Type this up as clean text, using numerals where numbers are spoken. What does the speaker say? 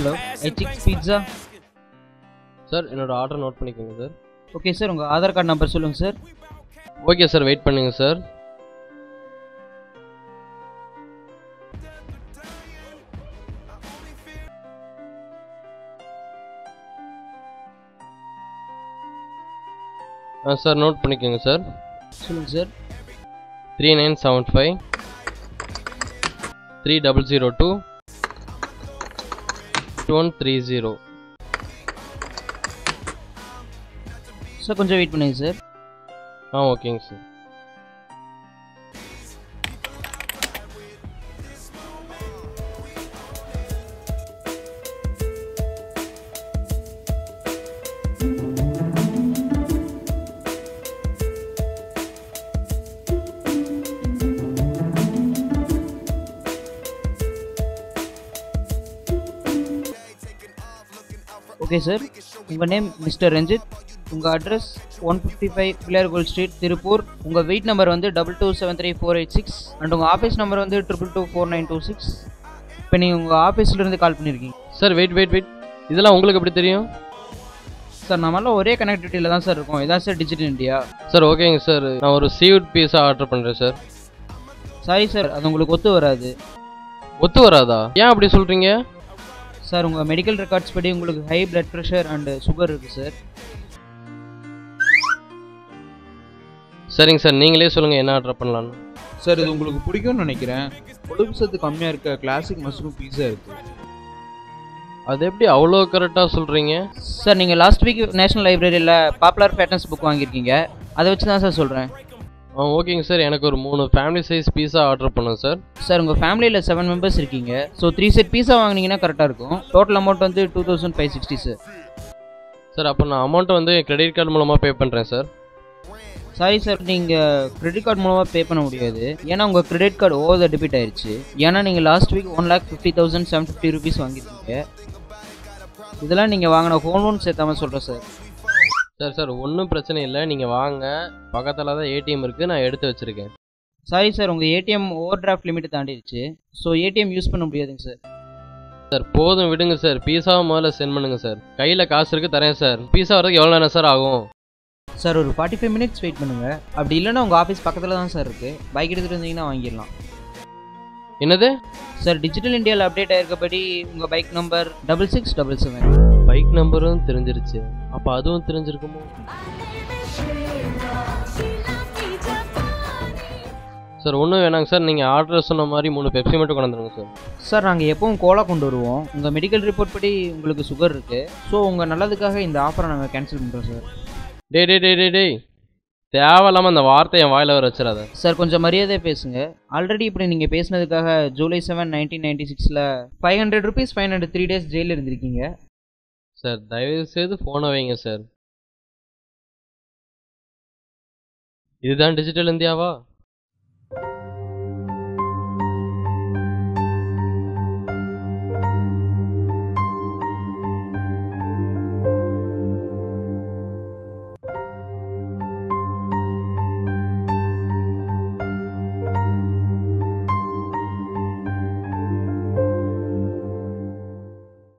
Hello எச்சிக்ஸ் pizza sir என்னோட order note பண்ணிக்கோங்க sir. Okay sir, உங்கள் ஆதார் கார்டு நம்பர் சொல்லுங்கள் சார். ஓகே சார், வெயிட் பண்ணுங்க சார். சார் நோட் பண்ணிக்கோங்க சார். சொல்லுங்கள் சார். 3975 3002 2130. சார் கொஞ்சம் வெயிட் பண்ணுங்க சார். ஓகேங்க சார். ஓகே சார், உங்கள் நேம் மிஸ்டர் ரஞ்சித், உங்கள் அட்ரஸ் 155 பிள்ளையார் கோல் ஸ்ட்ரீட், திருப்பூர். உங்கள் வெயிட் நம்பர் வந்து 22734886 அண்ட் உங்கள் ஆஃபீஸ் நம்பர் வந்து 2224926. இப்போ நீங்கள் உங்கள் ஆஃபீஸ்லேருந்து கால் பண்ணியிருக்கீங்க சார். வெயிட் இதெல்லாம் உங்களுக்கு எப்படி தெரியும் சார்? நம்மளாம் ஒரே கனெக்டிவிட்டியில் தான் சார் இருக்கோம். இதான் சார் டிஜிட்டல் இந்தியா. சார் ஓகேங்க சார், நான் ஒரு சீவுட் பீஸா ஆர்டர் பண்ணுறேன் சார். சாரி சார், அது உங்களுக்கு ஒத்து வராது. ஒத்து வராதா? ஏன் அப்படி சொல்கிறீங்க சார்? உங்கள் மெடிக்கல் ரெக்கார்ட்ஸ் படி உங்களுக்கு high blood pressure and sugar இருக்குது சார். சரிங்க சார், நீங்களே சொல்லுங்கள் என்ன ஆர்டர் பண்ணலான்னு. சார் இது உங்களுக்கு பிடிக்கும்னு நினைக்கிறேன். கொழுப்பு சத்து கம்மியாக இருக்க கிளாசிக் மஷ்ரூம் பீஸா இருக்குது. அது எப்படி அவ்வளோ கரெக்டாக சொல்கிறீங்க சார்? நீங்கள் லாஸ்ட் வீக் நேஷனல் லைப்ரரியில் பாப்புலர் ஃபேட்னஸ் புக் வாங்கியிருக்கீங்க, அதை வச்சு தான் சார் சொல்கிறேன். ஓகேங்க சார், எனக்கு ஒரு 3 ஃபேமிலி சைஸ் பீஸா ஆர்டர் பண்ணுங்க சார். சார் உங்கள் ஃபேமிலியில் 7 மெம்பர்ஸ் இருக்கீங்க. ஸோ 3 செட் பீஸா வாங்கினீங்கன்னா கரெக்டாக இருக்கும். டோட்டல் அமௌண்ட் வந்து 2560 சார். சார் அப்போ நான் அமௌண்ட்டை வந்து கிரெடிட் கார்டு மூலமாக பே பண்ணுறேன் சார். சாரி சார், நீங்கள் கிரெடிட் கார்டு மூலமாக பே பண்ண முடியாது. ஏன்னா உங்கள் credit card over the debit ஆயிடுச்சு. ஏன்னா நீங்கள் லாஸ்ட் வீக் 1,50,750 rupees வாங்கியிருக்கீங்க. இதெல்லாம் நீங்கள் வாங்கின ஹோம் லோன் சேர்த்தாமல் சொல்கிறேன் சார். சார் ஒன்றும் பிரச்சனை இல்லை, நீங்கள் வாங்க. பக்கத்தில் தான் ஏடிஎம் இருக்குது, நான் எடுத்து வச்சுருக்கேன். சாரி சார், உங்கள் ஏடிஎம் ஓவர் டிராஃப்ட் லிமிட் தாண்டிடுச்சு. ஸோ ஏடிஎம் யூஸ் பண்ண முடியாதுங்க சார். சார் போதும் விடுங்க சார், பீஸாவை முதல்ல சென்ட் பண்ணுங்க சார். கையில் காசு இருக்குது, தரேன் சார். பீஸா வரதுக்கு எவ்வளோ நேரம் சார் ஆகும்? சார் ஒரு 45 minutes வெயிட் பண்ணுங்கள். அப்படி இல்லைன்னா உங்கள் ஆஃபீஸ் பக்கத்தில் தான் சார் இருக்குது. பைக் எடுத்துகிட்டு வந்தீங்கன்னா வாங்கிடலாம். என்னது சார்? டிஜிட்டல் இந்தியாவில் அப்டேட் ஆயிருக்கபடி உங்கள் பைக் நம்பர் 6677. பைக் நம்பரும் தெரிஞ்சிருச்சு, அப்போ அதுவும் தெரிஞ்சிருக்குமோ? சார் ஒன்றும் வேணாங்க சார், நீங்கள் ஆர்டர் சொன்ன மாதிரி 3 பெப்சி மட்டும் கொண்டு வந்துடுங்க சார். சார் நாங்கள் எப்பவும் கோலா கொண்டு வருவோம். உங்கள் மெடிக்கல் ரிப்போர்ட் படி உங்களுக்கு சுகர் இருக்குது. ஸோ உங்கள் நல்லதுக்காக இந்த ஆஃபரை நாங்கள் கேன்சல் பண்ணுறோம் சார். டேய் தேவையில்லாமல் அந்த வார்த்தை என் வாயில் வர வச்சிடாத சார். கொஞ்சம் மரியாதையாக பேசுங்க. ஆல்ரெடி இப்படி நீங்கள் பேசினதுக்காக July 7, 1996 500 rupees fine and 3 days ஜெயிலில் இருந்திருக்கீங்க. சார் தயவுசெய்து ஃபோனை வைங்க சார். இதுதான் டிஜிட்டல் இந்தியாவா?